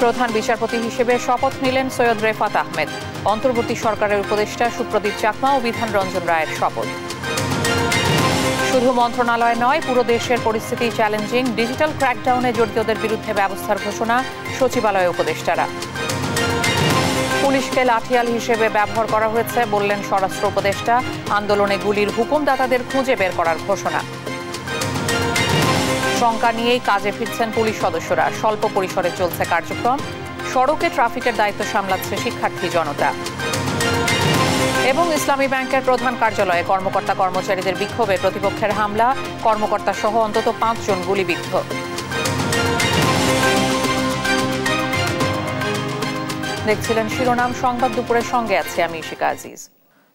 প্রধান বিচারপতি হিসেবে শপথ নিলেন সৈয়দ রেফাত আহমেদ। অন্তর্বর্তী সরকারের উপদেষ্টা সুপ্রদীপ চাকমা ও বিধান রঞ্জন রায়ের শপথ। শুধু মন্ত্রণালয় নয়, পুরো দেশের পরিস্থিতি চ্যালেঞ্জিং। ডিজিটাল ক্র্যাকডাউনে জড়িতদের বিরুদ্ধে ব্যবস্থার ঘোষণা স্বচিবালয় উপদেষ্টারা। পুলিশকে লাঠিয়াল হিসেবে ব্যবহার করা হয়েছে বললেন স্বরাষ্ট্র উপদেষ্টা। আন্দোলনে গুলির হুকুমদাতাদের খুঁজে বের করার ঘোষণা। শঙ্কা নিয়েই কাজে ফিরছেন পুলিশ সদস্যরা। স্বল্প পরিসরে চলছে কার্যক্রম। সড়কে ট্রাফিকের দায়িত্ব সামলাচ্ছে শিক্ষার্থী জনতা। এবং ইসলামী ব্যাংকের প্রধান কার্যালয়ে কর্মকর্তা কর্মচারীদের বিক্ষোভে প্রতিপক্ষের হামলা। কর্মকর্তা সহ অন্তত 5 জন গুলিবিদ্ধ। দেখছিলেন শিরোনাম সংবাদ। দুপুরের সঙ্গে আছে আমি ইশিকা আজিজ।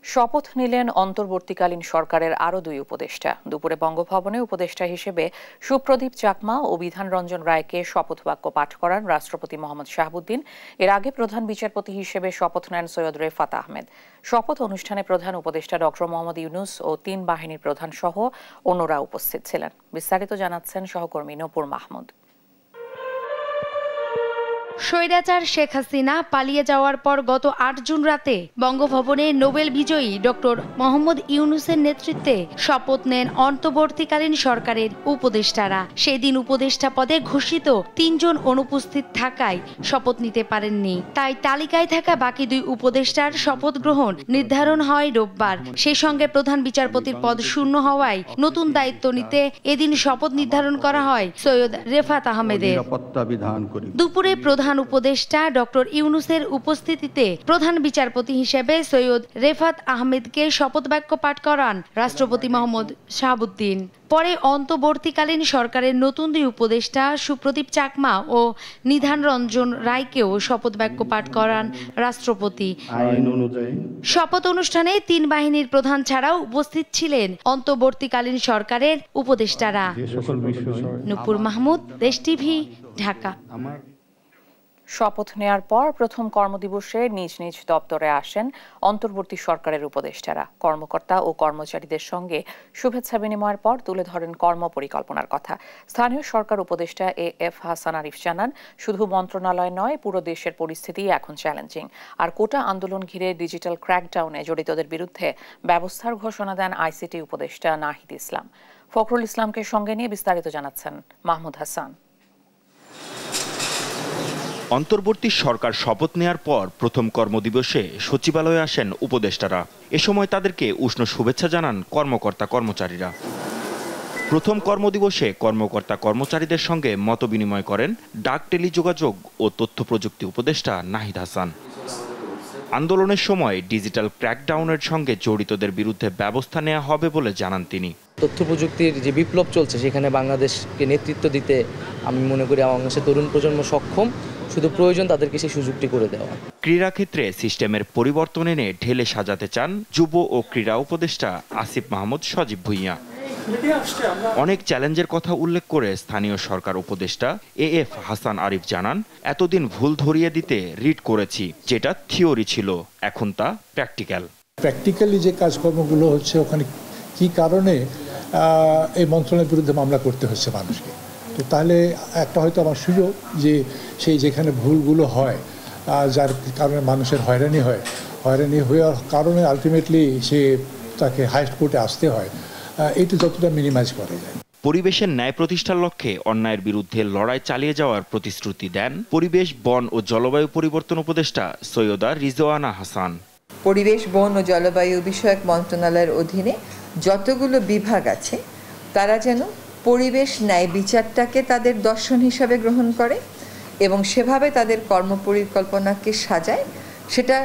শপথ নিলেন অন্তর্বর্তীকালীন সরকারের আরও 2 উপদেষ্টা। দুপুরে বঙ্গভবনে উপদেষ্টা হিসেবে সুপ্রদীপ চাকমা ও বিধান রঞ্জন রায়কে শপথ বাক্য পাঠ করান রাষ্ট্রপতি মোহাম্মদ শাহাবুদ্দিন। এর আগে প্রধান বিচারপতি হিসেবে শপথ নেন সৈয়দ রেফাত আহমেদ। শপথ অনুষ্ঠানে প্রধান উপদেষ্টা ডক্টর মোহাম্মদ ইউনুস ও 3 বাহিনীর প্রধান সহ অন্যরা উপস্থিত ছিলেন। বিস্তারিত জানাচ্ছেন সহকর্মী নূপুর মাহমুদ। স্বৈরাচার শেখ হাসিনা পালিয়ে যাওয়ার পর গত 8 জুন রাতে বঙ্গভবনে নোবেল বিজয়ী ডক্টর মোহাম্মদ ইউনুসের নেতৃত্বে শপথ নেন অন্তর্বর্তীকালীন সরকারের উপদেষ্টারা। সেই দিন উপদেষ্টা পদে ঘোষিত 3 জন অনুপস্থিত থাকায় শপথ নিতে পারেননি। তাই তালিকায় থাকা বাকি 2 উপদেষ্টার শপথ গ্রহণ নির্ধারণ হয় রোববার। সেই সঙ্গে প্রধান বিচারপতির পদ শূন্য হওয়ায় নতুন দায়িত্ব নিতে এদিন শপথ নির্ধারণ করা হয় সৈয়দ রেফাত আহমেদের। দুপুরে প্রধান উপদেষ্টা ডক্টর ইউনুসের উপস্থিতিতে প্রধান বিচারপতি হিসেবে সৈয়দ রেফাত আহমেদকে শপথ বাক্য পাঠ করান রাষ্ট্রপতি মোহাম্মদ শাহাবুদ্দিন। পরে অন্তর্বর্তীকালীন সরকারের নতুন 2 উপদেষ্টা সুপ্রদীপ চাকমা ও বিধান রঞ্জন রায়কেও শপথ বাক্য পাঠ করান রাষ্ট্রপতি। শপথ অনুষ্ঠানে 3 বাহিনীর প্রধান ছাড়াও উপস্থিত ছিলেন অন্তর্বর্তীকালীন সরকারের উপদেষ্টারা। নূপুর মাহমুদ, দেশ টিভি, ঢাকা। শপথ নেয়ার পর প্রথম কর্মদিবসে নিজ নিজ দপ্তরে আসেন অন্তর্বর্তী সরকারের উপদেষ্টারা। কর্মকর্তা ও কর্মচারীদের সঙ্গে শুভেচ্ছা বিনিময়ের পর তুলে ধরেন কর্মপরিকল্পনার কথা। স্থানীয় সরকার উপদেষ্টা AF হাসান আরিফ জানান, শুধু মন্ত্রণালয় নয়, পুরো দেশের পরিস্থিতি এখন চ্যালেঞ্জিং। আর কোটা আন্দোলন ঘিরে ডিজিটাল ক্র্যাকডাউনে জড়িতদের বিরুদ্ধে ব্যবস্থার ঘোষণা দেন ICT উপদেষ্টা নাহিদ ইসলাম। ফখরুল ইসলামকে সঙ্গে নিয়ে বিস্তারিত জানাচ্ছেন মাহমুদ হাসান। অন্তর্বর্তী সরকার শপথ নেয়ার পর প্রথম কর্মদিবসে সচিবালয়ে আসেন উপদেষ্টারা। এ সময় তাদেরকে উষ্ণ শুভেচ্ছা জানান কর্মকর্তা কর্মচারীরা। প্রথম কর্মদিবসে কর্মকর্তা কর্মচারীদের সঙ্গে মতবিনিময় করেন ডাক, টেলিযোগাযোগ ও তথ্য প্রযুক্তি উপদেষ্টা নাহিদ হাসান। আন্দোলনের সময় ডিজিটাল ক্র্যাকডাউনের সঙ্গে জড়িতদের বিরুদ্ধে ব্যবস্থা নেওয়া হবে বলে জানান তিনি। তথ্য প্রযুক্তির যে বিপ্লব চলছে সেখানে বাংলাদেশকে নেতৃত্ব দিতে আমি মনে করি বাংলাদেশের তরুণ প্রজন্ম সক্ষম, শুধু প্রয়োজন তাদেরকে সেই সুযোগটি করে দেওয়া। ক্রীড়া ক্ষেত্রে সিস্টেমের পরিবর্তন এনে ঢেলে সাজাতে চান যুব ও ক্রীড়া উপদেষ্টা আসিফ মাহমুদ সজীব ভুঁইয়া। অনেক চ্যালেঞ্জের কথা উল্লেখ করে স্থানীয় সরকার উপদেষ্টা AF হাসান আরিফ জানান, এতদিন ভুল ধরিয়ে দিতে রিট করেছি, যেটা থিওরি ছিল, এখন তা প্র্যাকটিক্যালি যে কাজকর্মগুলো হচ্ছে ওখানে কি কারণে এই মন্ত্রণালয়ের বিরুদ্ধে মামলা করতে হচ্ছে মানুষকে। তো তাহলে একটা হয়তো আমার সুযোগ যে সেই যেখানে ভুলগুলো হয়, যার কারণে মানুষের হয়রানি হওয়ার কারণে আলটিমেটলি সে তাকে হাইস্ট কোর্টে আসতে হয়, এইটা যতটা মিনিমাইজ করা যায়। পরিবেশের ন্যায় প্রতিষ্ঠার লক্ষ্যে অন্যায়ের বিরুদ্ধে লড়াই চালিয়ে যাওয়ার প্রতিশ্রুতি দেন পরিবেশ, বন ও জলবায়ু পরিবর্তন উপদেষ্টা সৈয়দা রিজওয়ানা হাসান। পরিবেশ, বন ও জলবায়ু বিষয়ক মন্ত্রণালয়ের অধীনে যতগুলো বিভাগ আছে তারা যেন পরিবেশ ন্যায় বিচারটাকে তাদের দর্শন হিসাবে গ্রহণ করে এবং সেভাবে তাদের কর্মপরিকল্পনাকে সাজায়। সেটা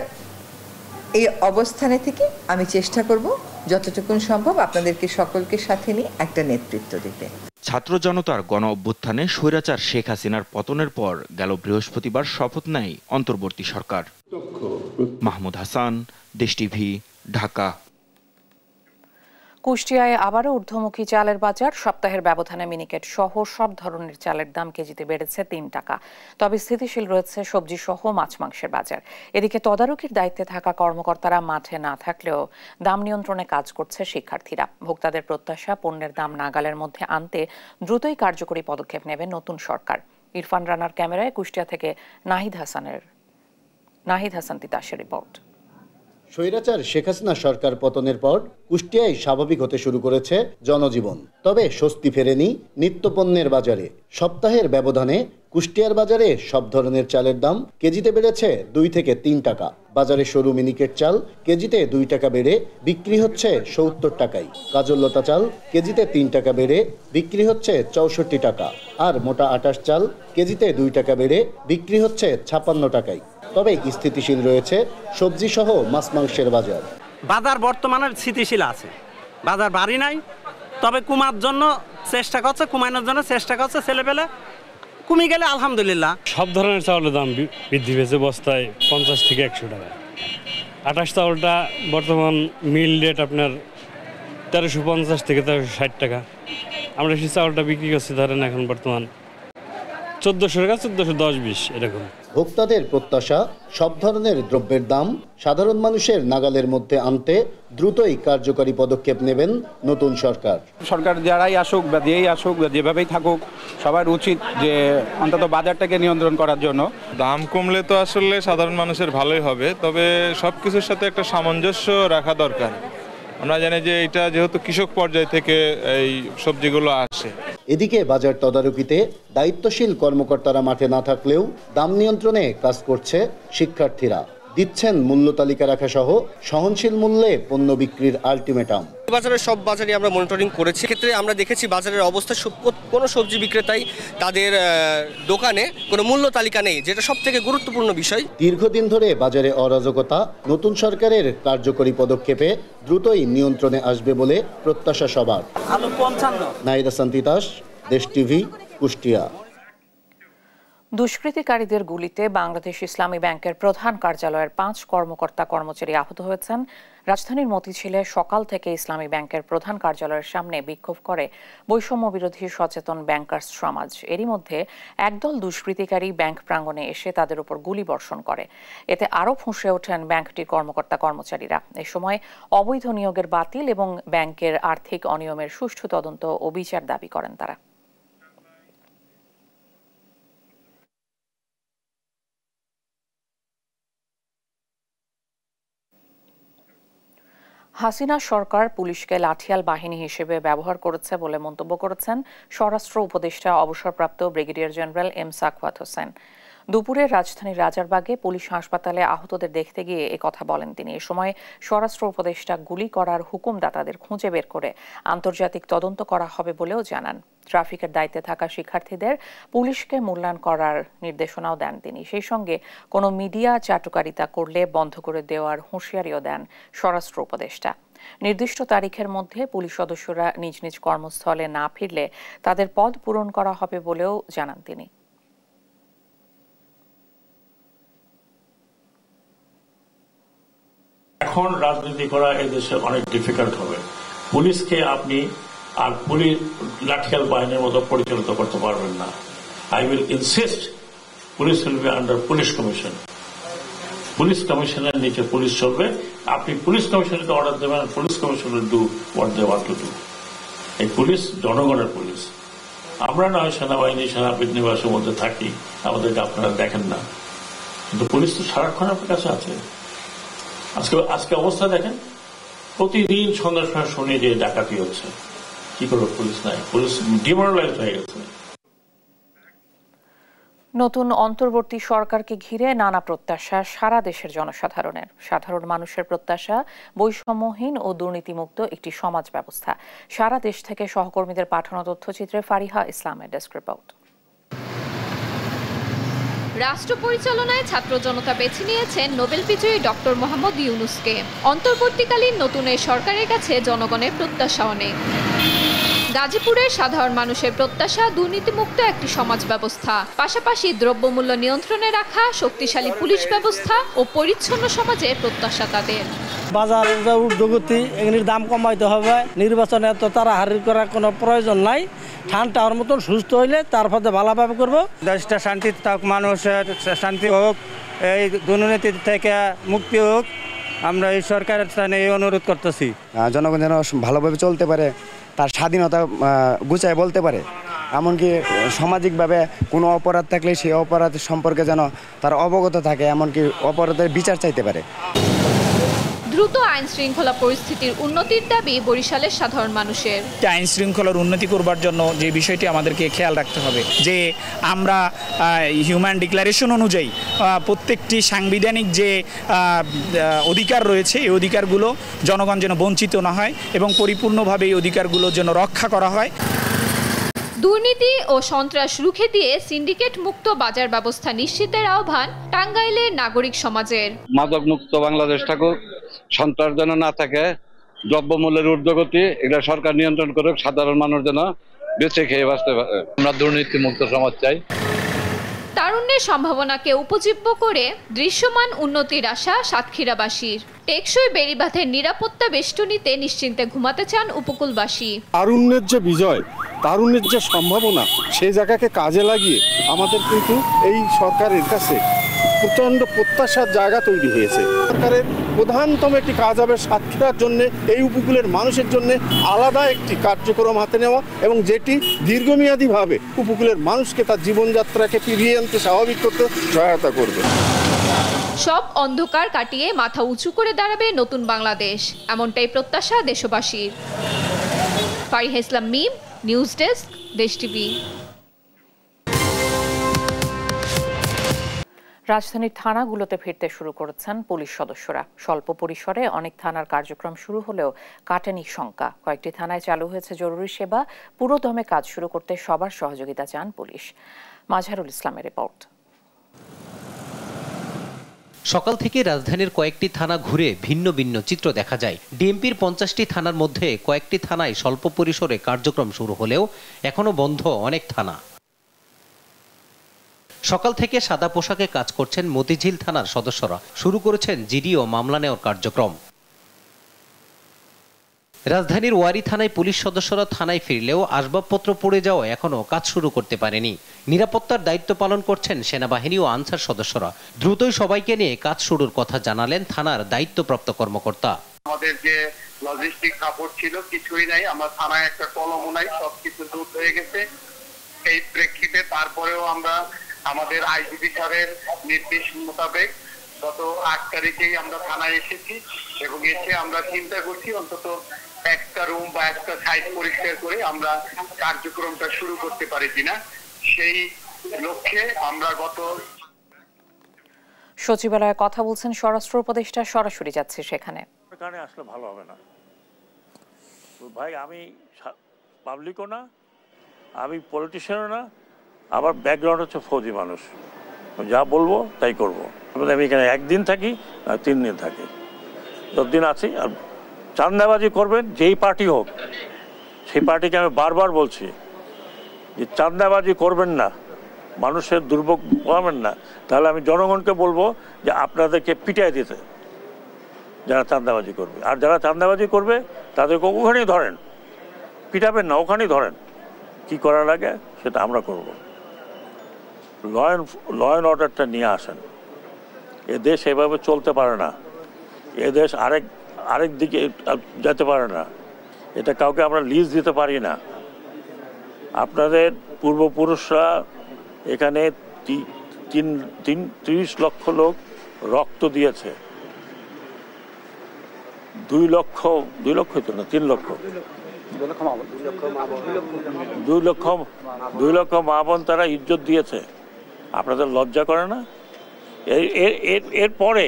এই অবস্থানে থেকে আমি চেষ্টা করব যতটুকু সম্ভব আপনাদেরকে সকলকে সাথে নিয়ে একটা নেতৃত্ব দিতে। ছাত্র জনতার গণ অভ্যুত্থানে স্বৈরাচার শেখ হাসিনার পতনের পর গেল বৃহস্পতিবার শপথ নেয় অন্তর্বর্তী সরকার। মাহমুদ হাসান, দেশ টিভি, ঢাকা। কুষ্টিয়ায় আবারও ঊর্ধ্বমুখী চালের বাজার। সপ্তাহের ব্যবধানে মিনিকেট সহ সব ধরনের চালের দাম কেজিতে বেড়েছে 3 টাকা। তবে স্থিতিশীল রয়েছে সবজি সহ মাছ মাংসের বাজার। এদিকে তদারকির দায়িত্বে থাকা কর্মকর্তারা মাঠে না থাকলেও দাম নিয়ন্ত্রণে কাজ করছে শিক্ষার্থীরা। ভোক্তাদের প্রত্যাশা, পণ্যের দাম নাগালের মধ্যে আনতে দ্রুতই কার্যকরী পদক্ষেপ নেবে নতুন সরকার। ইরফান রানার ক্যামেরায় কুষ্টিয়া থেকে নাহিদ হাসান তিতাসের রিপোর্ট। স্বৈরাচার শেখ হাসিনা সরকার পতনের পর কুষ্টিয়ায় স্বাভাবিক হতে শুরু করেছে জনজীবন। তবে স্বস্তি ফেরেনি নিত্যপণ্যের বাজারে। সপ্তাহের ব্যবধানে কুষ্টিয়ার বাজারে সব ধরনের চালের দাম কেজিতে বেড়েছে 2 থেকে 3 টাকা। বাজারে সরু মিনিকেট চাল কেজিতে 2 টাকা বেড়ে বিক্রি হচ্ছে 70 টাকায়। কাজললতা চাল কেজিতে 3 টাকা বেড়ে বিক্রি হচ্ছে 64 টাকা। আর মোটা আটাশ চাল কেজিতে 2 টাকা বেড়ে বিক্রি হচ্ছে 56 টাকায়। তবে স্থিতিশীল রয়েছে সবজি সহ মাছ মাংসের বাজার। বাজার বর্তমানে স্থিতিশীল আছে, বাজার বাড়ি নাই, তবে কমানোর জন্য চেষ্টা করছে ছেলেপেলে, কমে গেলে আলহামদুলিল্লাহ। সব ধরনের চাউলের দাম বৃদ্ধি পেয়েছে, বস্তায় 50 থেকে 100 টাকা। আটাশ চাউলটা বর্তমান মিল রেট আপনার 1350 থেকে 1360 টাকা। আমরা সেই চাউলটা বিক্রি করছি ধরেন এখন বর্তমান 1400 টাকা, 1410-20 এরকম। ভোক্তাদের প্রত্যাশা সব ধরনের দ্রব্যের দাম সাধারণ মানুষের নাগালের মধ্যে আনতে দ্রুতই কার্যকরী পদক্ষেপ নেবেন নতুন সরকার। সরকার যারাই আসুক বা যেই আসুক বা যেভাবেই থাকুক, সবার উচিত যে অন্তত বাজারটাকে নিয়ন্ত্রণ করার জন্য। দাম কমলে তো আসলে সাধারণ মানুষের ভালোই হবে, তবে সব কিছুর সাথে একটা সামঞ্জস্য রাখা দরকার। আমরা জানি যে এটা যেহেতু কৃষক পর্যায় থেকে এই সবজিগুলো আসে। এদিকে বাজার তদারকিতে দায়িত্বশীল কর্মকর্তারা মাঠে না থাকলেও দাম নিয়ন্ত্রণে কাজ করছে শিক্ষার্থীরা। দিচ্ছেন মূল্য তালিকা রাখা সহ সহনশীল মূল্যে পণ্য বিক্রির আলটিমেটাম। বাজারের সব বাজারই আমরা মনিটরিং করেছি। ক্ষেত্রে আমরা দেখেছি বাজারের অবস্থা কোনো সবজি বিক্রেতাই তাদের দোকানে কোনো মূল্য তালিকা নেই, যেটা সবথেকে গুরুত্বপূর্ণ বিষয়। দীর্ঘদিন ধরে বাজারে অরাজকতা নতুন সরকারের কার্যকরী পদক্ষেপে দ্রুতই নিয়ন্ত্রণে আসবে বলে প্রত্যাশা সবার। নাহিদ হাসান তিতাস, দেশ টিভি, কুষ্টিয়া। দুষ্কৃতিকারীদের গুলিতে বাংলাদেশ ইসলামী ব্যাংকের প্রধান কার্যালয়ের 5 কর্মকর্তা কর্মচারী আহত হয়েছেন। রাজধানীর মতিঝিলে সকাল থেকে ইসলামী ব্যাংকের প্রধান কার্যালয়ের সামনে বিক্ষোভ করে বৈষম্য বিরোধী সচেতন ব্যাংকার্স সমাজ। এরই মধ্যে একদল দুষ্কৃতিকারী ব্যাংক প্রাঙ্গণে এসে তাদের উপর গুলি বর্ষণ করে। এতে আরও ফুঁসে ওঠেন ব্যাংকটির কর্মকর্তা কর্মচারীরা। এ সময় অবৈধ নিয়োগের বাতিল এবং ব্যাংকের আর্থিক অনিয়মের সুষ্ঠু তদন্ত ও বিচার দাবি করেন তারা। হাসিনা সরকার পুলিশকে লাঠিয়াল বাহিনী হিসেবে ব্যবহার করেছে বলে মন্তব্য করেছেন স্বরাষ্ট্র উপদেষ্টা অবসরপ্রাপ্ত brigadier general M Sakhawat Hossain. দুপুরে রাজধানীর রাজারবাগে পুলিশ হাসপাতালে আহতদের দেখতে গিয়ে কথা বলেন তিনি। এ সময় স্বরাষ্ট্র উপদেষ্টা গুলি করার হুকুমদাতাদের খুঁজে বের করে আন্তর্জাতিক তদন্ত করা হবে বলেও জানান। ট্রাফিকের দায়িত্বে থাকা শিক্ষার্থীদের পুলিশকে মূল্যায়ন করার নির্দেশনাও দেন তিনি। সেই সঙ্গে কোনো মিডিয়া চাটুকারিতা করলে বন্ধ করে দেওয়ার হুঁশিয়ারিও দেন স্বরাষ্ট্র উপদেষ্টা। নির্দিষ্ট তারিখের মধ্যে পুলিশ সদস্যরা নিজ নিজ কর্মস্থলে না ফিরলে তাদের পদ পূরণ করা হবে বলেও জানান তিনি। এখন রাজনীতি করা এই দেশে অনেক ডিফিকাল্ট হবে। পুলিশকে আপনি আর পুলিশ লাঠিয়াল বাহিনীর মতো পরিচালিত করতে পারবেন না। I will insist police will be under police commission. Police কমিশনের নিচে পুলিশ চলবে। আপনি পুলিশ কমিশনকে অর্ডার দেবেন, police commission will do what they want to do. এই পুলিশ জনগণের পুলিশ। আমরা নয় সেনাবাহিনী সেনানিবাসের মধ্যে থাকি, আমাদেরকে আপনারা দেখেন না, কিন্তু পুলিশ তো সারাক্ষণ আপনার কাছে আছে। আজকে অবস্থা দেখেন, প্রতিদিন সন্ধ্যার সময় শুনি যে ডাকাতি হচ্ছে। কি করবে পুলিশ? নাই, পুলিশ ডিমোরালাইজড হয়ে গেছে। নতুন অন্তর্বর্তী সরকারকে ঘিরে নানা প্রত্যাশা সারা দেশের জনসাধারণের। সাধারণ মানুষের প্রত্যাশা বৈষম্যহীন ও দুর্নীতিমুক্ত একটি সমাজ ব্যবস্থা। সারা দেশ থেকে সহকর্মীদের পাঠানো তথ্যচিত্রে ফারিহা ইসলামের ডেস্ক রিপোর্ট। রাষ্ট্র পরিচালনায় ছাত্র জনতা বেছে নিয়েছেন নোবেল বিজয়ী ডক্টর মোহাম্মদ ইউনূসকে। অন্তর্বর্তীকালীন নতুন এই সরকারের কাছে জনগণের প্রত্যাশা অনেক। গাজীপুরের সাধারণ মানুষের প্রত্যাশা দুর্নীতিমুক্ত একটি সমাজ ব্যবস্থা, পাশাপাশি দ্রব্যমূল্য নিয়ন্ত্রণে রাখা শক্তিশালী পুলিশ ব্যবস্থা ও পরিচ্ছন্ন সমাজের প্রত্যাশা তাদের। বাজারের যে ঊর্ধ্বগতি, এগুলির দাম কমাইতে হবে। নির্বাচনে তো তাড়াহাড়ি করার কোনো প্রয়োজন নাই। ঠান্ডার মতন সুস্থ হইলে তারপরে ভালোভাবে করবো। দেশটা শান্তি থাক, মানুষের শান্তি হোক, এই দুর্নীতি থেকে মুক্তি হোক, আমরা এই সরকারের স্থানে এই অনুরোধ করতেছি। জনগণ যেন ভালোভাবে চলতে পারে, তার স্বাধীনতা গুছায় বলতে পারে, এমনকি সামাজিকভাবে কোনো অপরাধ থাকলে সেই অপরাধ সম্পর্কে যেন তারা অবগত থাকে, এমনকি অপরাধের বিচার চাইতে পারে। দ্রুত আইন শৃঙ্খলা পরিস্থিতির উন্নতির দাবি বরিশালের সাধারণ মানুষের। আইন শৃঙ্খলার উন্নতি করবার জন্য যে বিষয়টি আমাদেরকে খেয়াল রাখতে হবে যে আমরা হিউম্যান ডিক্লারেশন অনুযায়ী প্রত্যেকটি সাংবিধানিক যে অধিকার রয়েছে এই অধিকারগুলো জনগণ যেন বঞ্চিত না হয় এবং পরিপূর্ণভাবে এই অধিকারগুলো যেন রক্ষা করা হয়। দুর্নীতি ও সন্ত্রাস রুখে দিয়ে সিন্ডিকেট মুক্ত বাজার ব্যবস্থা নিশ্চিতের আহ্বান টাঙ্গাইলের নাগরিক সমাজের। মাদক মুক্ত বাংলাদেশ থাকুক, সন্ত্রাস যেন না থাকে, দ্রব্যমূল্যের ঊর্ধ্বগতি এটা সরকার নিয়ন্ত্রণ করুক, সাধারণ মানুষ যেন বেঁচে খেয়ে বাঁচতে পারে। আমরা দুর্নীতি মুক্ত সমাজ চাই। তারুণ্যের সম্ভাবনাকে উপজীব্য করে দৃশ্যমান উন্নতির আশা সাতক্ষীরাবাসীর। টেকসই বেড়িবাঁধের নিরাপত্তা বেষ্টনীতে নিশ্চিন্তে ঘুমাতে চান উপকূলবাসী। তারুণ্যের যে বিজয়, তারুণ্যের যে সম্ভাবনা, সেই জায়গাকে কাজে লাগিয়ে আমাদের কিন্তু এই সরকারের কাছে প্রচণ্ড প্রত্যাশার জায়গা তৈরি হয়েছে। সরকারের প্রধানতম একটি কাজ হবে সাতক্ষীরার জন্য, এই উপকূলের মানুষের জন্য আলাদা একটি কার্যক্রম হাতে নেওয়া, এবং যেটি দীর্ঘমেয়াদীভাবে উপকূলের মানুষকে তার জীবনযাত্রাকে ফিরিয়ে আনতে স্বাভাবিক করতে সহায়তা করবে। সব অন্ধকার কাটিয়ে মাথা উঁচু করে দাঁড়াবে নতুন বাংলাদেশ, এমনটাই প্রত্যাশা দেশবাসীর। ফারিহা ইসলাম মিম, নিউজ ডেস্ক, দেশ টিভি। রাজধানীর থানাগুলোতে ফিরতে শুরু করেছেন পুলিশ সদস্যরা। স্বল্প পরিসরে অনেক থানার কার্যক্রম শুরু হলেও কাটেনি শঙ্কা। কয়েকটি থানায় চালু হয়েছে জরুরি সেবা। পুরোদমে কাজ শুরু করতে সবার সহযোগিতা চান পুলিশ। মাজহারুল ইসলামের রিপোর্ট। সকাল থেকে রাজধানীর কয়েকটি থানা ঘুরে ভিন্ন ভিন্ন চিত্র দেখা যায়। ডিএমপির 50টি থানার মধ্যে কয়েকটি থানায় স্বল্প পরিসরে কার্যক্রম শুরু হলেও এখনো বন্ধ অনেক থানা। সকাল থেকে সাদা পোশাকে কাজ করছেন মতিঝিল থানার সদস্যরা। শুরু করেছেন জিডি ও মামলা নেওয়ার কার্যক্রম। রাজধানীর ওয়ারী থানায় পুলিশ সদস্যরা থানায় ফিরলেও আসবাবপত্র পড়ে যাওয়া এখনো কাজ শুরু করতে পারেনি। নিরাপত্তার দায়িত্ব পালন করছেন সেনাবাহিনী ও আনসার সদস্যরা। দ্রুতই সবাইকে নিয়ে কাজ শুরুর কথা জানালেন থানার দায়িত্বপ্রাপ্ত কর্মকর্তা। আমাদের যে লজিস্টিক সাপোর্ট ছিল কিছুই নাই, আমরা থানায় একটা কলমও নাই, সবকিছু দূর হয়ে গেছে। এই প্রেক্ষিতে তারপরেও আমরা আমাদের আইজিপি স্যারের নির্দেশ মোতাবেক গত 8 তারিখেই আমরা থানায় এসেছি এবং এসে আমরা চিন্তা করছি অন্তত একটা রুম বা একটা সাইট পরিষ্কার করে আমরা কার্যক্রমটা শুরু করতে পারি কিনা, সেই লক্ষ্যে আমরা গত সচিবালয়ে কথা বলছেন স্বরাষ্ট্র উপদেষ্টা। সরাসরি যাচ্ছে সেখানে। এখানে আসলে ভালো হবে না ভাই, আমি পাবলিকও না, আমি পলিটিশিয়ানও না, আমার ব্যাকগ্রাউন্ড হচ্ছে ফৌজি মানুষ। যা বলবো তাই করবো। আমি এখানে একদিন থাকি আর 3 দিন থাকি, 10 দিন আছি। আর চাঁদাবাজি করবেন যেই পার্টি হোক, সেই পার্টিকে আমি বারবার বলছি যে চাঁদাবাজি করবেন না, মানুষের দুর্ভোগ পাবেন না। তাহলে আমি জনগণকে বলবো যে আপনাদেরকে পিটাই দিতে, যারা চাঁদাবাজি করবে। আর যারা চাঁদাবাজি করবে তাদেরকে ওখানেই ধরেন, পিটাবেন না, ওখানেই ধরেন। কি করার লাগে সেটা আমরা করব। ল অ্যান্ড অর্ডারটা নিয়ে আসেন। এ দেশ এভাবে চলতে পারে না, এ দেশ আরেক দিকে যেতে পারে না। এটা কাউকে আমরা লিজ দিতে পারি না। আপনাদের পূর্বপুরুষরা এখানে 30 লক্ষ লোক রক্ত দিয়েছে। 2 লক্ষ তো না, 3 লক্ষ, 2 লক্ষ মা বোন তারা ইজ্জত দিয়েছে। আপনাদের লজ্জা করে না? এরপরে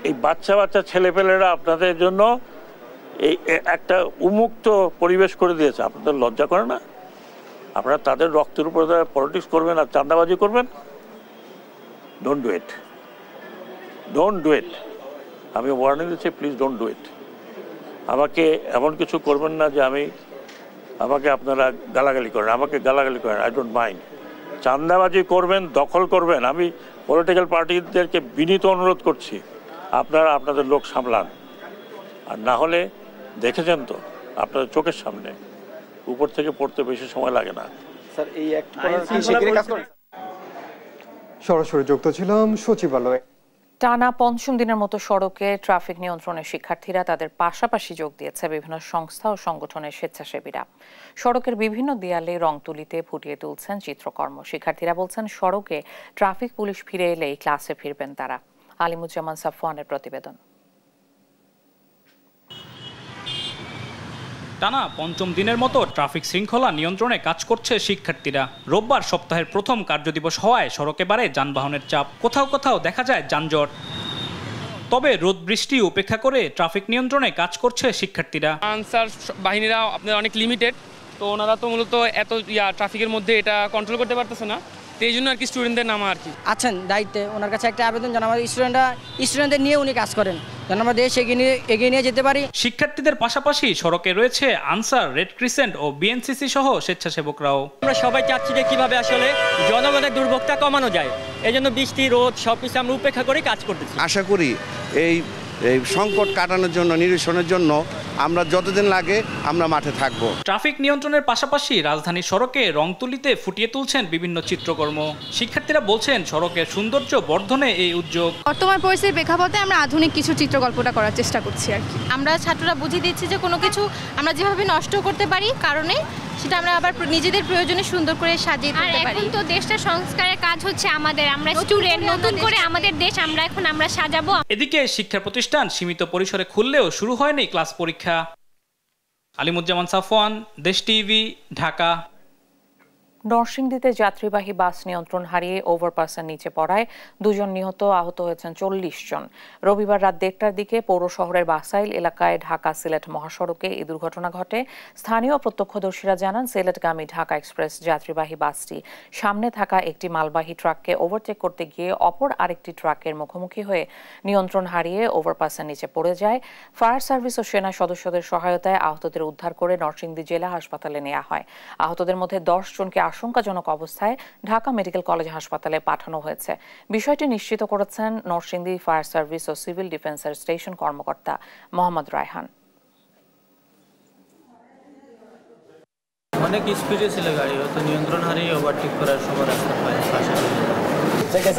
এই বাচ্চা ছেলেপেলেরা আপনাদের জন্য এই একটা উন্মুক্ত পরিবেশ করে দিয়েছে। আপনাদের লজ্জা করে না? আপনারা তাদের রক্তের উপরে পলিটিক্স করবেন আর চাঁদাবাজি করবেন? Don't do it, don't do it. আমি ওয়ার্নিং দিচ্ছি, প্লিজ ডোন্ট ডু ইট। আমাকে এমন কিছু করবেন না যে আমাকে আপনারা গালাগালি করেন, আমাকে গালাগালি করেন, আই ডোন্ট মাইন্ড। চাঁদাবাজি করবেন, দখল করবেন, আমি পলিটিক্যাল পার্টিদেরকে বিনীত অনুরোধ করছি আপনারা আপনাদের লোক সামলান। আর না হলে দেখেছেন তো আপনাদের চোখের সামনে, উপর থেকে পড়তে বেশি সময় লাগে না। স্যার, এই সরাসরি যুক্ত ছিলাম সচিবালয়ে। টানা পঞ্চম দিনের মতো সড়কে ট্রাফিক নিয়ন্ত্রণে শিক্ষার্থীরা তাদের পাশাপাশি যোগ দিয়েছে বিভিন্ন সংস্থা ও সংগঠনের স্বেচ্ছাসেবীরা। সড়কের বিভিন্ন দেয়ালে রং তুলিতে ফুটিয়ে তুলছেন চিত্রকর্ম। শিক্ষার্থীরা বলছেন সড়কে ট্রাফিক পুলিশ ফিরে এলেই ক্লাসে ফিরবেন তারা। আলিমুজ্জামান সাফওয়ানের প্রতিবেদন। টানা পঞ্চম দিনের মতো ট্রাফিক শৃঙ্খলা নিয়ন্ত্রণে কাজ করছে শিক্ষার্থীরা। রোববার সপ্তাহের প্রথম কার্যদিবস হওয়ায় সড়কে বাড়ে যানবাহনের চাপ, কোথাও কোথাও দেখা যায় যানজট। তবে রোদ বৃষ্টি উপেক্ষা করে ট্রাফিক নিয়ন্ত্রণে কাজ করছে শিক্ষার্থীরা। আনসার বাহিনীরা আপনার অনেক লিমিটেড, তো ওনারা তো মূলত এত ট্রাফিকের মধ্যে এটা কন্ট্রোল করতে পারতেছে না, তো এই জন্য আর কি স্টুডেন্টদের নামা আর কি আছেন দায়িত্বে। ওনার কাছে একটা আবেদন, যেন আমাদের স্টুডেন্টদের নিয়ে উনি কাজ করেন, যেন আমরা দেশ এগিয়ে নিয়ে যেতে পারি। শিক্ষার্থীদের পাশাপাশি সড়কে রয়েছে আনসার, রেড ক্রিসেন্ট ও বিএনসিসি সহ স্বেচ্ছাসেবকরাও। আমরা সবাই চাচ্ছি যে কিভাবে আসলে জনগণের দুর্ভোগটা কমানো যায়, এই জন্য বৃষ্টি রোদ সবকিছু আমরা উপেক্ষা করে কাজ করতেছি। আশা করি এই সংকট কাটানোর জন্য, নিরসনের জন্য আমরা যতদিন লাগে আমরা মাঠে থাকব। ট্রাফিক নিয়ন্ত্রণের পাশাপাশি রাজধানী সড়কে রং তুলিতে ফুটিয়ে তুলছেন বিভিন্ন চিত্রকর্ম। শিক্ষার্থীরা বলছেন সড়কের সৌন্দর্য বর্ধনে এই উদ্যোগ। বর্তমান পরিস্থিতির প্রেক্ষাপটে আমরা আধুনিক কিছু চিত্রকল্পটা করার চেষ্টা করছি আর কি। আমরা ছাত্ররা বুঝিয়ে দিচ্ছি যে কোনো কিছু আমরা যেভাবে নষ্ট করতে পারি কারণে সেটা আমরা আবার নিজেদের প্রয়োজনে সুন্দর করে সাজিয়ে তুলতে পারি। এখন তো দেশটা সংস্কারের কাজ হচ্ছে আমাদের, আমরা স্টুডেন্ট, নতুন করে আমাদের দেশ আমরা সাজাবো। এদিকে শিক্ষা প্রতিষ্ঠান সীমিত পরিসরে খুললেও শুরু হয়নি ক্লাস পরীক্ষা। আলিমুজ্জামান সাফওয়ান, দেশ টিভি, ঢাকা। নরসিংদীতে যাত্রীবাহী বাস নিয়ন্ত্রণ হারিয়ে ওভারপাসের নিচে পড়ায় 2 জন নিহত, আহত হয়েছেন 40 জন। রবিবার রাত 1টার দিকে পৌর শহরের বাসাইল এলাকায় ঢাকা সিলেট মহাসড়কে এই দুর্ঘটনা ঘটে। স্থানীয় প্রত্যক্ষদর্শীরা জানান, সিলেটগামী ঢাকা এক্সপ্রেস যাত্রীবাহী বাসটি সামনে থাকা একটি মালবাহী ট্রাককে ওভারটেক করতে গিয়ে অপর আরেকটি ট্রাকের মুখোমুখি হয়ে নিয়ন্ত্রণ হারিয়ে ওভারপাসের নিচে পড়ে যায়। ফায়ার সার্ভিস ও সেনা সদস্যদের সহায়তায় আহতদের উদ্ধার করে নরসিংদী জেলা হাসপাতালে নেওয়া হয়। আহতদের মধ্যে 10 জনকে আশঙ্কাজনক অবস্থায় ঢাকা মেডিকেল কলেজ হাসপাতালে পাঠানো হয়েছে। বিষয়টি নিশ্চিত করেছেন নরসিংদী ফায়ার সার্ভিস ও সিভিল ডিফেন্সের স্টেশন কর্মকর্তা মোহাম্মদ রায়হান। অনেক স্পিডে ছিল গাড়ি, হয়তো নিয়ন্ত্রণ হারিয়ে ওভারটেক করার সময় রাস্তা পায়।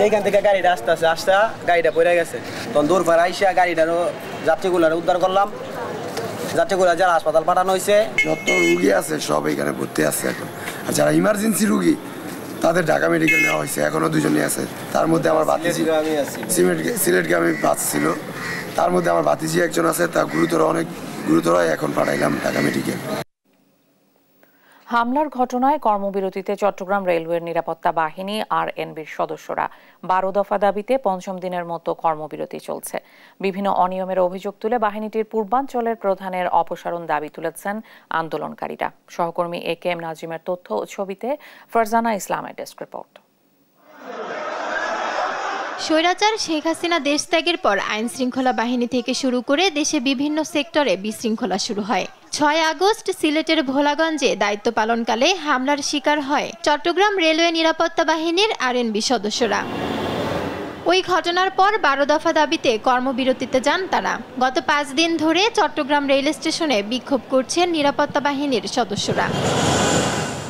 এইখান থেকে গাড়িটা আসতে গাড়িটা পড়ে গেছে, তখন দূর পর আইসা গাড়িটারও যাত্রীগুলার উদ্ধার করলাম। যাত্রীগুলা যারা হাসপাতাল পাঠানো হয়েছে, যত রুগী আছে সব এখানে ভর্তি আছে এখন। আর যারা ইমার্জেন্সি রুগী তাদের ঢাকা মেডিকেল নেওয়া হয়েছে, এখনো 2 জনই আছে। তার মধ্যে আমার ভাতিজি, সিলেটগামী বাস ছিল, তার মধ্যে আমার ভাতিজি একজন আছে, তা অনেক গুরুতর, এখন পাঠাইলাম ঢাকা মেডিকেল। হামলার ঘটনায় কর্মবিরতিতে চট্টগ্রাম রেলওয়ের নিরাপত্তা বাহিনী RNBর সদস্যরা 12 দফা দাবিতে 5ম দিনের মতো কর্মবিরতি চলছে। বিভিন্ন অনিয়মের অভিযোগ তুলে বাহিনীটির পূর্বাঞ্চলের প্রধানের অপসারণ দাবি তুলেছেন আন্দোলনকারীরা। সহকর্মী AKM নাজিমের তথ্য ও ছবিতে ফারজানা ইসলামের ডেস্ক রিপোর্ট। স্বৈরাচার শেখ হাসিনা দেশ ত্যাগের পর আইন শৃঙ্খলা বাহিনী থেকে শুরু করে দেশে বিভিন্ন সেক্টরে বিশৃঙ্খলা শুরু হয়। 6 আগস্ট সিলেটের ভোলাগঞ্জে দায়িত্ব পালনকালে হামলার শিকার হয় চট্টগ্রাম রেলওয়ে নিরাপত্তা বাহিনীর RNB সদস্যরা। ওই ঘটনার পর 12 দফা দাবিতে কর্মবিরতিতে যান তারা। গত 5 দিন ধরে চট্টগ্রাম রেল স্টেশনে বিক্ষোভ করছেন নিরাপত্তা বাহিনীর সদস্যরা।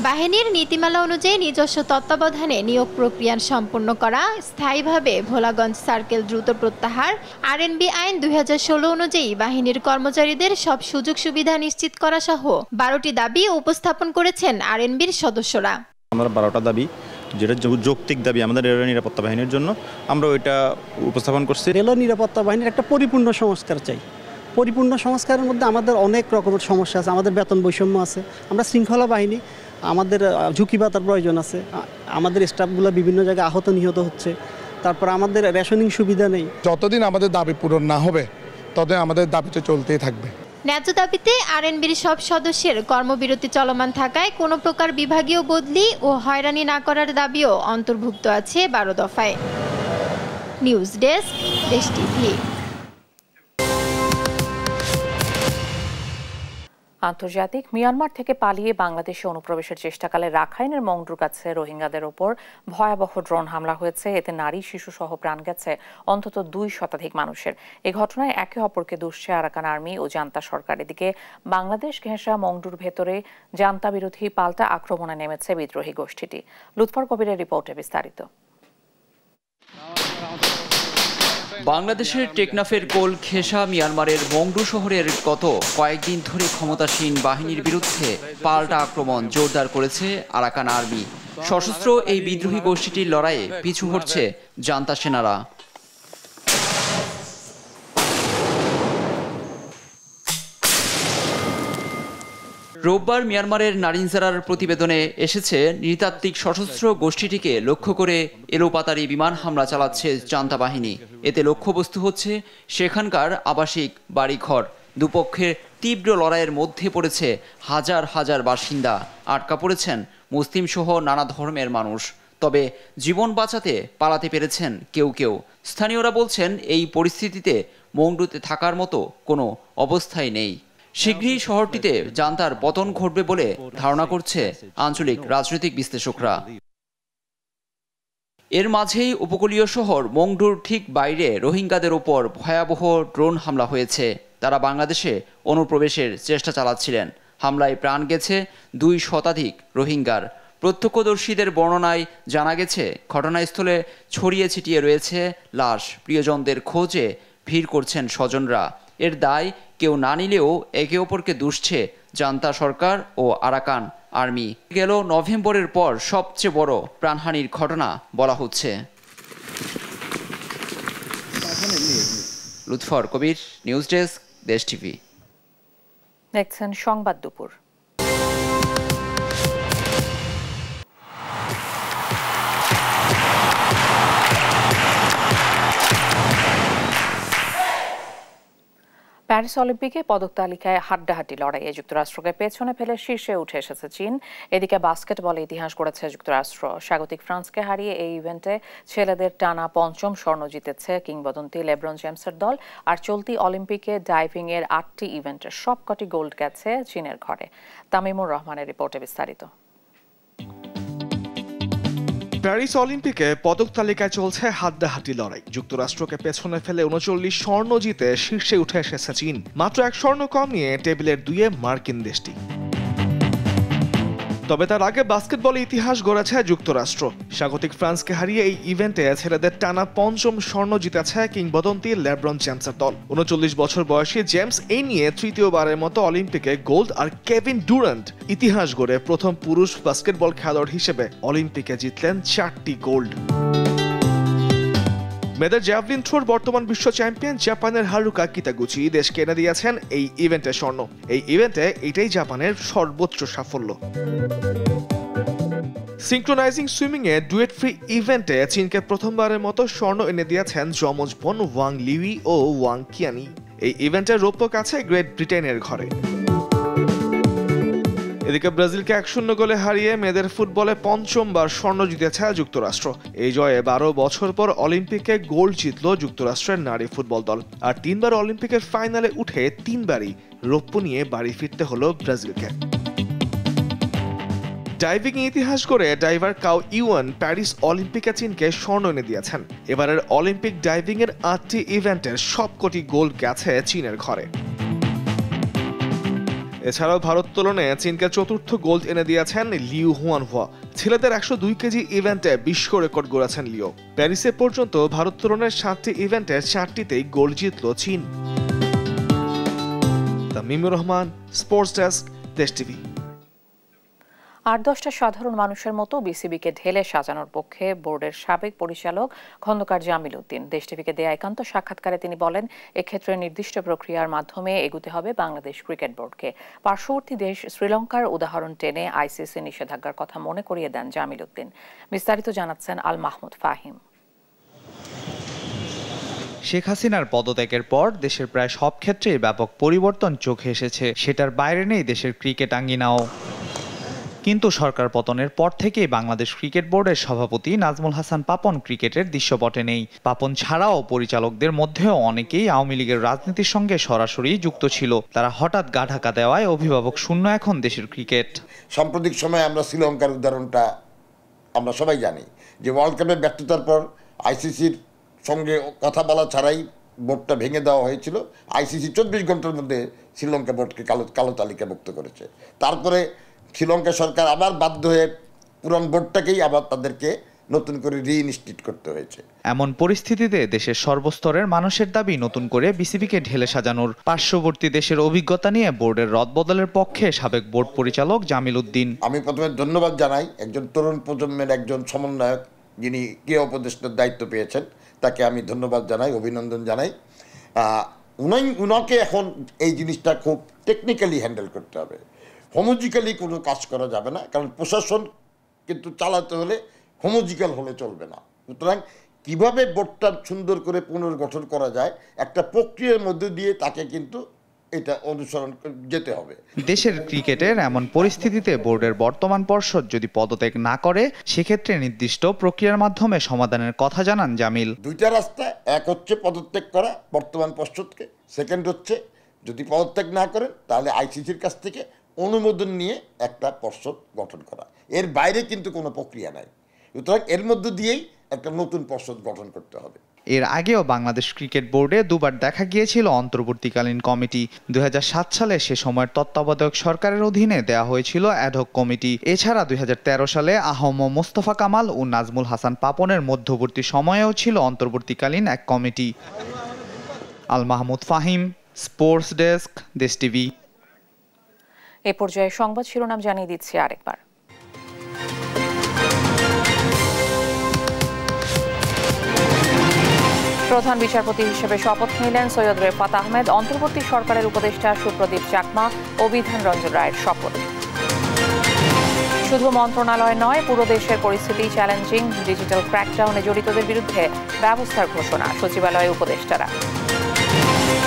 বাহিনীর নীতিমালা অনুযায়ী নিজস্ব তত্ত্বাবধানে নিয়োগ প্রক্রিয়া সম্পন্ন করা, স্থায়ীভাবে ভোলাগঞ্জ সার্কেল দ্রুত প্রত্যাহার, RNB আইন 2016 অনুযায়ী বাহিনীর কর্মচারীদের সব সুযোগ সুবিধা নিশ্চিত করা সহ 12টি দাবি উপস্থাপন করেছেন RNBর সদস্যরা। আমরা 12টা দাবি, যেটা যৌক্তিক দাবি আমাদের রেল নিরাপত্তা বাহিনীর জন্য, আমরা ওইটা উপস্থাপন করছি। রেল নিরাপত্তা বাহিনীর একটা পরিপূর্ণ সংস্কার চাই। পরিপূর্ণ সংস্কারের মধ্যে আমাদের অনেক রকমের সমস্যা আছে। আমাদের বেতন বৈষম্য আছে, আমরা শৃঙ্খলা বাহিনী, আমাদের ঝুঁকি ভাতার প্রয়োজন আছে, আমাদের স্টাফগুলো বিভিন্ন জায়গায় আহত নিহত হচ্ছে, তারপর আমাদের রেশনিং সুবিধা নেই। যতদিন আমাদের দাবি পূরণ না হবে ততদিন আমাদের দাবিতে চলতেই থাকবে। ন্যায্য দাবিতে RNBর সব সদস্যের কর্মবিরতি চলমান থাকায় কোনো প্রকার বিভাগীয় বদলি ও হয়রানি না করার দাবিও অন্তর্ভুক্ত আছে 12 দফায়। নিউজ ডেস্ক, দেশ টিভি। আন্তর্জাতিক মিয়ানমার থেকে পালিয়ে বাংলাদেশে অনুপ্রবেশের চেষ্টাকালে রাখাইনের মংডুর কাছে রোহিঙ্গাদের ওপর ভয়াবহ ড্রোন হামলা হয়েছে। এতে নারী, শিশু সহ প্রাণ গেছে অন্তত 2 শতাধিক মানুষের। এই ঘটনায় একে অপরকে দুষছে আরাকান আর্মি ও জান্তা সরকার। এদিকে বাংলাদেশ ঘেঁষা মংডুর ভেতরে জান্তা বিরোধী পাল্টা আক্রমণে নেমেছে বিদ্রোহী গোষ্ঠীটি। লুৎফর কবিরের রিপোর্টে বিস্তারিত। বাংলাদেশের টেকনাফের কোল খেসা মিয়ানমারের মংডু শহরের গত কয়েকদিন ধরে ক্ষমতাসীন বাহিনীর বিরুদ্ধে পাল্টা আক্রমণ জোরদার করেছে আরাকান আর্মি। সশস্ত্র এই বিদ্রোহী গোষ্ঠীটির লড়াইয়ে পিছু হটছে জান্তা সেনারা। রোববার মিয়ানমারের নারিনজারার প্রতিবেদনে এসেছে নৃতাত্ত্বিক সশস্ত্র গোষ্ঠীটিকে লক্ষ্য করে এলোপাতারি বিমান হামলা চালাচ্ছে জান্তা বাহিনী। এতে লক্ষ্যবস্তু হচ্ছে সেখানকার আবাসিক বাড়িঘর। দুপক্ষের তীব্র লড়াইয়ের মধ্যে পড়েছে হাজার হাজার বাসিন্দা, আটকা পড়েছেন মুসলিম সহ নানা ধর্মের মানুষ। তবে জীবন বাঁচাতে পালাতে পেরেছেন কেউ কেউ। স্থানীয়রা বলছেন এই পরিস্থিতিতে মংডুতে থাকার মতো কোনো অবস্থাই নেই। শীঘ্রই শহরটিতে জান্তার পতন ঘটবে বলে ধারণা করছে আঞ্চলিক রাজনৈতিক বিশ্লেষকরা। এর মাঝেই উপকূলীয় শহর মংডুর ঠিক বাইরে রোহিঙ্গাদের ওপর ভয়াবহ ড্রোন হামলা হয়েছে। তারা বাংলাদেশে অনুপ্রবেশের চেষ্টা চালাচ্ছিলেন। হামলায় প্রাণ গেছে 2 শতাধিক রোহিঙ্গার। প্রত্যক্ষদর্শীদের বর্ণনায় জানা গেছে ঘটনাস্থলে ছড়িয়ে ছিটিয়ে রয়েছে লাশ। প্রিয়জনদের খোঁজে ভিড় করছেন স্বজনরা। এর দায় কেউ না নিলেও একে অপরকে দুষছে জান্তা সরকার ও আরাকান আর্মি। গেল নভেম্বরের পর সবচেয়ে বড় প্রাণহানির ঘটনা বলা হচ্ছে। লুৎফর কবির, নিউজ ডেস্ক, দেশ টিভি। দেখছেন সংবাদ দুপুর। প্যারিস অলিম্পিকে পদক তালিকায় হাড্ডাহাড্ডি লড়াইয়ে যুক্তরাষ্ট্রকে পেছনে ফেলে শীর্ষে উঠে এসেছে চীন। এদিকে বাস্কেটবলে ইতিহাস গড়েছে যুক্তরাষ্ট্র। স্বাগতিক ফ্রান্সকে হারিয়ে এই ইভেন্টে ছেলেদের টানা 5ম স্বর্ণ জিতেছে কিংবদন্তি লেব্রন জেমসের দল। আর চলতি অলিম্পিকে ডাইভিং এর 8টি ইভেন্টের সবকটি গোল্ড গেছে চীনের ঘরে। তামিমুর রহমানের রিপোর্টে বিস্তারিত। প্যারিস অলিম্পিকে পদক তালিকায় চলছে হাড্ডাহাড্ডি লড়াই। যুক্তরাষ্ট্রকে পেছনে ফেলে 39 স্বর্ণ জিতে শীর্ষে উঠে এসেছে চীন। মাত্র 1 স্বর্ণ কম নিয়ে টেবিলের 2-এ মার্কিন দেশটি। তবে তার আগে বাস্কেটবলে ইতিহাস গড়েছে যুক্তরাষ্ট্র। স্বাগতিক ফ্রান্সকে হারিয়ে এই ইভেন্টে ছেলেদের টানা 5ম স্বর্ণ জিতেছে কিংবদন্তি লেব্রন জেমসের দল। 39 বছর বয়সী জেমস এই নিয়ে তৃতীয়বারের মতো অলিম্পিকে গোল্ড। আর কেভিন ডুরান্ট ইতিহাস গড়ে প্রথম পুরুষ বাস্কেটবল খেলোয়াড় হিসেবে অলিম্পিকে জিতলেন 4টি গোল্ড। মেয়েদের জ্যাভলিন থ্রোর বর্তমান বিশ্ব চ্যাম্পিয়ন জাপানের হারুকা কিতাগুচি দেশকে এনে দিয়েছেন এই ইভেন্টে স্বর্ণ। এই ইভেন্টে এটাই জাপানের সর্বোচ্চ সাফল্য। সিঙ্ক্রোনাইজিং সুইমিং এ ডুয়েট ফ্রি ইভেন্টে চীনকে প্রথমবারের মতো স্বর্ণ এনে দিয়েছেন যমজ বোন ওয়াং লিউই ও ওয়াং কিয়ানি। এই ইভেন্টের রৌপ্য কাছে গ্রেট ব্রিটেনের ঘরে। এদিকে ব্রাজিলকে 1-0 গোলে হারিয়ে মেয়েদের ফুটবলে 5মবার স্বর্ণ জিতেছে যুক্তরাষ্ট্র। এই জয়ে 12 বছর পর অলিম্পিকে গোল্ড জিতল যুক্তরাষ্ট্রের নারী ফুটবল দল। আর 3বার অলিম্পিকের ফাইনালে উঠে 3বারই রৌপ্য নিয়ে বাড়ি ফিরতে হলো ব্রাজিলকে। ডাইভিং ইতিহাস করে ডাইভার কাও ইউয়ান প্যারিস অলিম্পিকে চীনকে স্বর্ণ এনে দিয়েছেন। এবারের অলিম্পিক ডাইভিং এর 8টি ইভেন্টের সবকটি গোল্ড গেছে চীনের ঘরে। এছাড়াও ভারোত্তোলনে চীনকে 4র্থ গোল্ড এনে দিয়েছেন লিউ হুয়ানহুয়া। ছেলেদের 102 কেজি ইভেন্টে বিশ্ব রেকর্ড গড়েছেন লিও। প্যারিসে পর্যন্ত ভারোত্তোলনের 7টি ইভেন্টের 4টিতেই গোল্ড জিতল চীন। তামিমুর রহমান, স্পোর্টস ডেস্ক, দেশ টিভি। 8-10টা সাধারণ মানুষের মতো বিসিবিকে ঢেলে সাজানোর পক্ষে বোর্ডের সাবেক পরিচালক খন্দকার জামিল উদ্দিন। দেশ টিভিকে দেয়া একান্ত সাক্ষাৎকারে তিনি বলেন, এক্ষেত্রে নির্দিষ্ট প্রক্রিয়ার মাধ্যমে এগুতে হবে বাংলাদেশ ক্রিকেট বোর্ডকে। পার্শ্ববর্তী দেশ শ্রীলঙ্কার উদাহরণ টেনে আইসিসি নিষেধাজ্ঞার কথা মনে করিয়ে দেন জামিল উদ্দিন। বিস্তারিত জানাচ্ছেন আল মাহমুদ ফাহিম। শেখ হাসিনার পদত্যাগের পর দেশের প্রায় সব ক্ষেত্রেই ব্যাপক পরিবর্তন চোখে এসেছে। সেটার বাইরে নেই দেশের ক্রিকেট আঙ্গিনাও। কিন্তু সরকার পতনের পর থেকেই বাংলাদেশ ক্রিকেট বোর্ডের সভাপতি নাজমুল হাসান পাপন ক্রিকেটের দৃশ্যপটে নেই। পাপন ছাড়াও পরিচালকদের মধ্যেও অনেকেই আওয়ামী লীগের রাজনীতির সঙ্গে সরাসরি যুক্ত ছিল। তারা হঠাৎ গা ঢাকা দেওয়ায় অভিভাবক শূন্য এখন দেশের ক্রিকেট। সাম্প্রতিক সময়ে আমরা শ্রীলঙ্কার উদাহরণটা আমরা সবাই জানি যে ওয়ার্ল্ড কাপের ব্যর্থতার পর আইসিসির সঙ্গে কথা বলা ছাড়াই বোর্ডটা ভেঙে দেওয়া হয়েছিল। আইসিসি 24 ঘন্টার মধ্যে শ্রীলঙ্কা বোর্ডকে কালো তালিকাভুক্ত করেছে। তারপরে শ্রীলঙ্কা সরকার আবার বাধ্য হয়ে পুরান বোর্ডটাকেই আবার তাদেরকে নতুন করে রিইনস্টিটিউট করতে হয়েছে। এমন পরিস্থিতিতে দেশের সর্বস্তরের মানুষের দাবি নতুন করে বিসিবিকে ঢেলে সাজানোর। পার্শ্ববর্তী দেশের অভিজ্ঞতা নিয়ে বোর্ডের রদবদলের পক্ষে সাবেক বোর্ড পরিচালক জামিল উদ্দিন। আমি প্রথমে ধন্যবাদ জানাই একজন তরুণ প্রজন্মের একজন সমন্বয়ক যিনি ক্রীড়া উপদেষ্টার দায়িত্ব পেয়েছেন, তাকে আমি ধন্যবাদ জানাই, অভিনন্দন জানাই। উনাকে এখন এই জিনিসটা খুব টেকনিক্যালি হ্যান্ডেল করতে হবে, হোমোজিক্যালি কোনো কাজ করা যাবে না, কারণ প্রশাসন কিন্তু চালাতে হলে হোমোজিক্যাল হলে চলবে না। সুতরাং কীভাবে বোর্ডটা সুন্দর করে পুনর্গঠন করা যায় একটা প্রক্রিয়ার মধ্যে দিয়ে তাকে কিন্তু এটা অনুসরণ যেতে হবে। দেশের ক্রিকেটের এমন পরিস্থিতিতে বোর্ডের বর্তমান পর্ষদ যদি পদত্যাগ না করে সেক্ষেত্রে নির্দিষ্ট প্রক্রিয়ার মাধ্যমে সমাধানের কথা জানান জামিল। দুইটা রাস্তা, এক হচ্ছে পদত্যাগ করা বর্তমান পর্ষদকে, সেকেন্ড হচ্ছে যদি পদত্যাগ না করেন তাহলে আইসিসির কাছ থেকে অনুমোদন নিয়ে একটা পর্ষদ গঠন করা। এর বাইরে কিন্তু কোনো প্রক্রিয়া নাই। সুতরাং এর মধ্য দিয়েই একটা নতুন পর্ষদ গঠন করতে হবে। এর আগেও বাংলাদেশ ক্রিকেট বোর্ডে দুবার দেখা গিয়েছিল অন্তর্বর্তীকালীন কমিটি। 2007 সালে সে সময়ের তত্ত্বাবধায়ক সরকারের অধীনে দেয়া হয়েছিল অ্যাডহক কমিটি। এছাড়া 2013 সালে আহম মোস্তফা কামাল ও নাজমুল হাসান পাপনের মধ্যবর্তী সময়েও ছিল অন্তর্বর্তীকালীন এক committee. Al Mahmud Fahim, sports desk, দেশ টিভি। এ পর্যায়ে সংবাদ শিরোনাম জানিয়ে দিচ্ছি আরেকবার। প্রধান বিচারপতি হিসেবে শপথ নিলেন সৈয়দ রেফাত আহমেদ। অন্তর্বর্তী সরকারের উপদেষ্টা সুপ্রদীপ চাকমা ও বিধান রঞ্জন রায়ের শপথ। শুধু মন্ত্রণালয় নয়, পুরো দেশের পরিস্থিতি চ্যালেঞ্জিং। ডিজিটাল ক্র্যাকডাউনে জড়িতদের বিরুদ্ধে ব্যবস্থার ঘোষণা, সচিবালয়ে উপদেষ্টারা।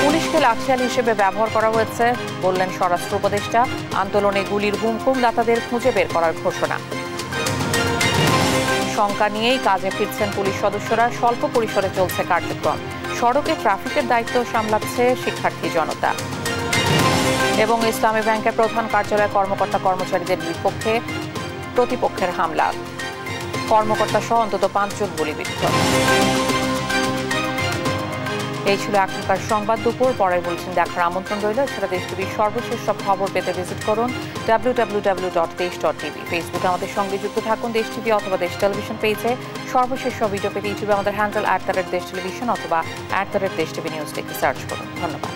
পুলিশকে লাঠিয়াল হিসেবে ব্যবহার করা হয়েছে বললেন স্বরাষ্ট্র উপদেষ্টা। আন্দোলনে গুলির হুমকুম দাতাদের খুঁজে বের করার ঘোষণা। শঙ্কা নিয়েই কাজে ফিরছেন পুলিশ সদস্যরা, স্বল্প পরিসরে চলছে কার্যক্রম। সড়কে ট্রাফিকের দায়িত্ব সামলাচ্ছে শিক্ষার্থী জনতা। এবং ইসলামী ব্যাংকের প্রধান কার্যালয়ের কর্মকর্তা কর্মচারীদের বিপক্ষে প্রতিপক্ষের হামলা, কর্মকর্তা সহ অন্তত 5 জন গুলিবিদ্ধ। এই ছিল এখনকার সংবাদ দুপুর। পরের বুলেটিন দেখার আমন্ত্রণ রইল। এছাড়া দেশ টিভির সর্বশেষ সব খবর পেতে ভিজিট করুন www.desh.tv। ফেসবুকে আমাদের সঙ্গে যুক্ত থাকুন দেশ টিভি অথবা দেশ টেলিভিশন পেজে। সর্বশেষ সব ভিডিও পেতে ইউটিউবে আমাদের হ্যান্ডেল @দেশ টেলিভিশন অথবা @দেশ টিভি নিউজ লিখে সার্চ করুন। ধন্যবাদ।